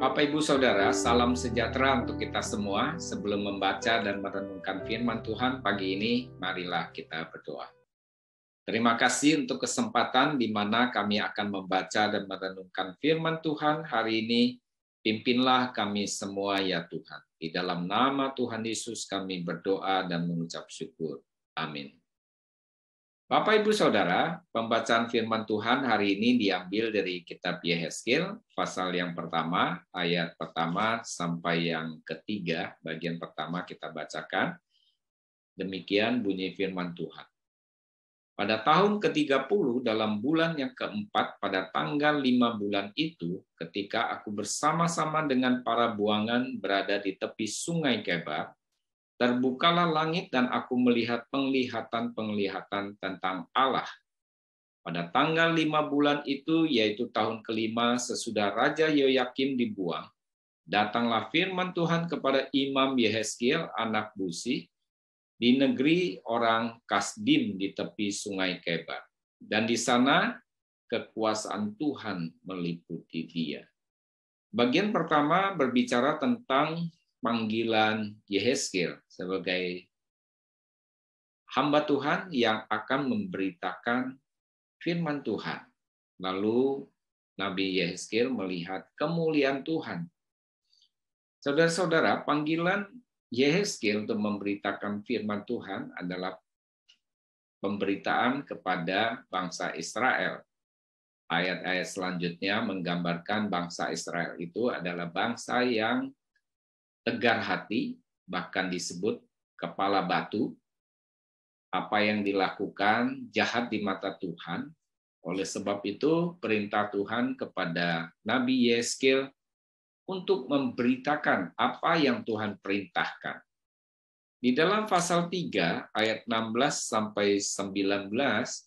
Bapak, Ibu, Saudara, salam sejahtera untuk kita semua. Sebelum membaca dan merenungkan firman Tuhan pagi ini, marilah kita berdoa. Terima kasih untuk kesempatan di mana kami akan membaca dan merenungkan firman Tuhan hari ini. Pimpinlah kami semua ya Tuhan. Di dalam nama Tuhan Yesus kami berdoa dan mengucap syukur. Amin. Bapak, Ibu, Saudara, pembacaan firman Tuhan hari ini diambil dari kitab Yehezkiel, pasal yang pertama, ayat pertama sampai yang ketiga, bagian pertama kita bacakan. Demikian bunyi firman Tuhan. Pada tahun ke-30 dalam bulan yang keempat, pada tanggal 5 bulan itu, ketika aku bersama-sama dengan para buangan berada di tepi sungai Kebar, terbukalah langit dan aku melihat penglihatan-penglihatan tentang Allah. Pada tanggal 5 bulan itu, yaitu tahun kelima sesudah Raja Yoyakim dibuang, datanglah firman Tuhan kepada Imam Yehezkiel anak Buzi di negeri orang Kasdim di tepi sungai Kebar. Dan di sana kekuasaan Tuhan meliputi dia. Bagian pertama berbicara tentang panggilan Yehezkiel sebagai hamba Tuhan yang akan memberitakan firman Tuhan. Lalu Nabi Yehezkiel melihat kemuliaan Tuhan. Saudara-saudara, panggilan Yehezkiel untuk memberitakan firman Tuhan adalah pemberitaan kepada bangsa Israel. Ayat-ayat selanjutnya menggambarkan bangsa Israel itu adalah bangsa yang tegar hati, bahkan disebut kepala batu. Apa yang dilakukan jahat di mata Tuhan. Oleh sebab itu, perintah Tuhan kepada Nabi Yehezkiel untuk memberitakan apa yang Tuhan perintahkan. Di dalam pasal 3 ayat 16 sampai 19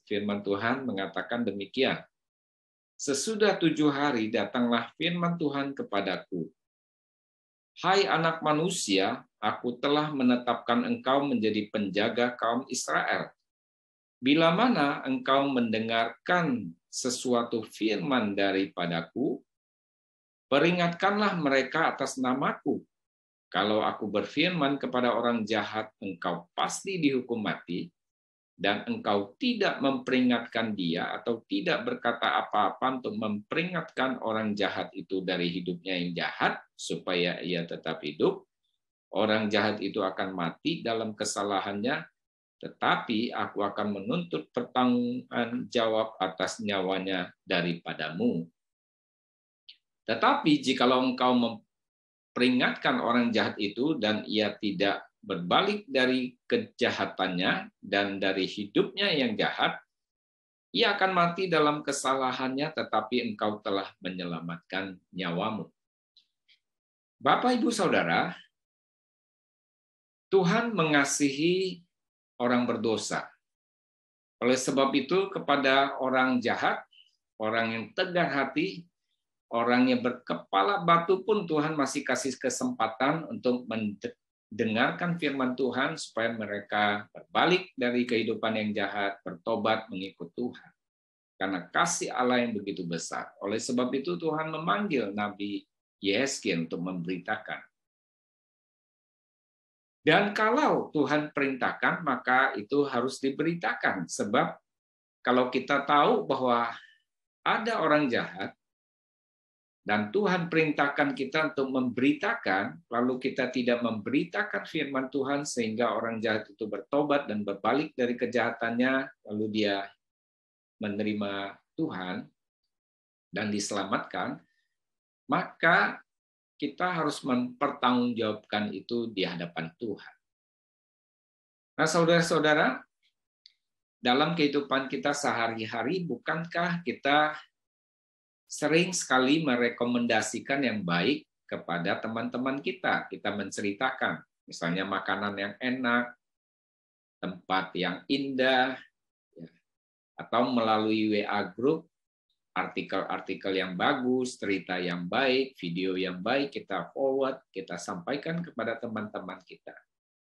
firman Tuhan mengatakan demikian. Sesudah 7 hari datanglah firman Tuhan kepadaku. Hai anak manusia, aku telah menetapkan engkau menjadi penjaga kaum Israel. Bila mana engkau mendengarkan sesuatu firman daripadaku, peringatkanlah mereka atas namaku. Kalau aku berfirman kepada orang jahat, engkau pasti dihukum mati, dan engkau tidak memperingatkan dia atau tidak berkata apa-apa untuk memperingatkan orang jahat itu dari hidupnya yang jahat, supaya ia tetap hidup, orang jahat itu akan mati dalam kesalahannya, tetapi aku akan menuntut pertanggung jawab atas nyawanya daripadamu. Tetapi jikalau engkau memperingatkan orang jahat itu dan ia tidak berbalik dari kejahatannya dan dari hidupnya yang jahat, ia akan mati dalam kesalahannya, tetapi engkau telah menyelamatkan nyawamu. Bapak, Ibu, Saudara, Tuhan mengasihi orang berdosa. Oleh sebab itu, kepada orang jahat, orang yang tegar hati, orang yang berkepala batu pun Tuhan masih kasih kesempatan untuk mendengarkan firman Tuhan supaya mereka berbalik dari kehidupan yang jahat, bertobat mengikut Tuhan. Karena kasih Allah yang begitu besar. Oleh sebab itu Tuhan memanggil Nabi Yehezkiel untuk memberitakan. Dan kalau Tuhan perintahkan, maka itu harus diberitakan. Sebab kalau kita tahu bahwa ada orang jahat, dan Tuhan perintahkan kita untuk memberitakan, lalu kita tidak memberitakan firman Tuhan sehingga orang jahat itu bertobat dan berbalik dari kejahatannya, lalu dia menerima Tuhan dan diselamatkan, maka kita harus mempertanggungjawabkan itu di hadapan Tuhan. Nah, saudara-saudara, dalam kehidupan kita sehari-hari, bukankah kita sering sekali merekomendasikan yang baik kepada teman-teman kita? Kita menceritakan, misalnya makanan yang enak, tempat yang indah, atau melalui WA group, artikel-artikel yang bagus, cerita yang baik, video yang baik, kita forward, kita sampaikan kepada teman-teman kita.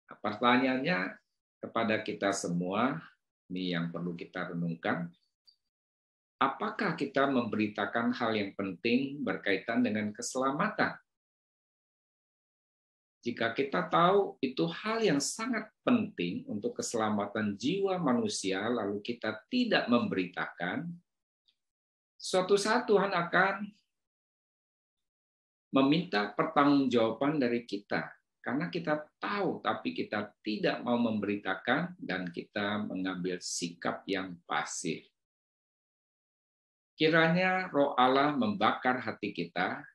Nah, pertanyaannya kepada kita semua, ini yang perlu kita renungkan, apakah kita memberitakan hal yang penting berkaitan dengan keselamatan Jika kita tahu itu hal yang sangat penting untuk keselamatan jiwa manusia, lalu kita tidak memberitakan, suatu saat Tuhan akan meminta pertanggungjawaban dari kita. Karena kita tahu, tapi kita tidak mau memberitakan dan kita mengambil sikap yang pasif. Kiranya Roh Allah membakar hati kita,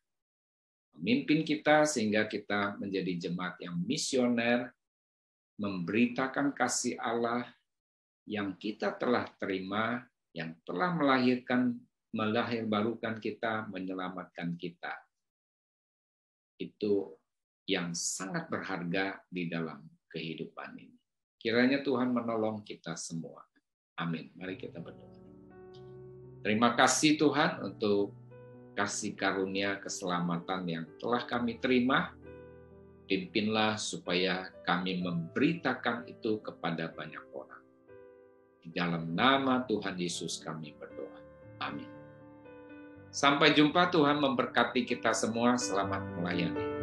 memimpin kita sehingga kita menjadi jemaat yang misioner, memberitakan kasih Allah yang kita telah terima, yang telah melahirbarukan kita, menyelamatkan kita. Itu yang sangat berharga di dalam kehidupan ini. Kiranya Tuhan menolong kita semua. Amin. Mari kita berdoa. Terima kasih Tuhan untuk kasih karunia keselamatan yang telah kami terima. Pimpinlah supaya kami memberitakan itu kepada banyak orang. Di dalam nama Tuhan Yesus kami berdoa. Amin. Sampai jumpa, Tuhan memberkati kita semua. Selamat melayani.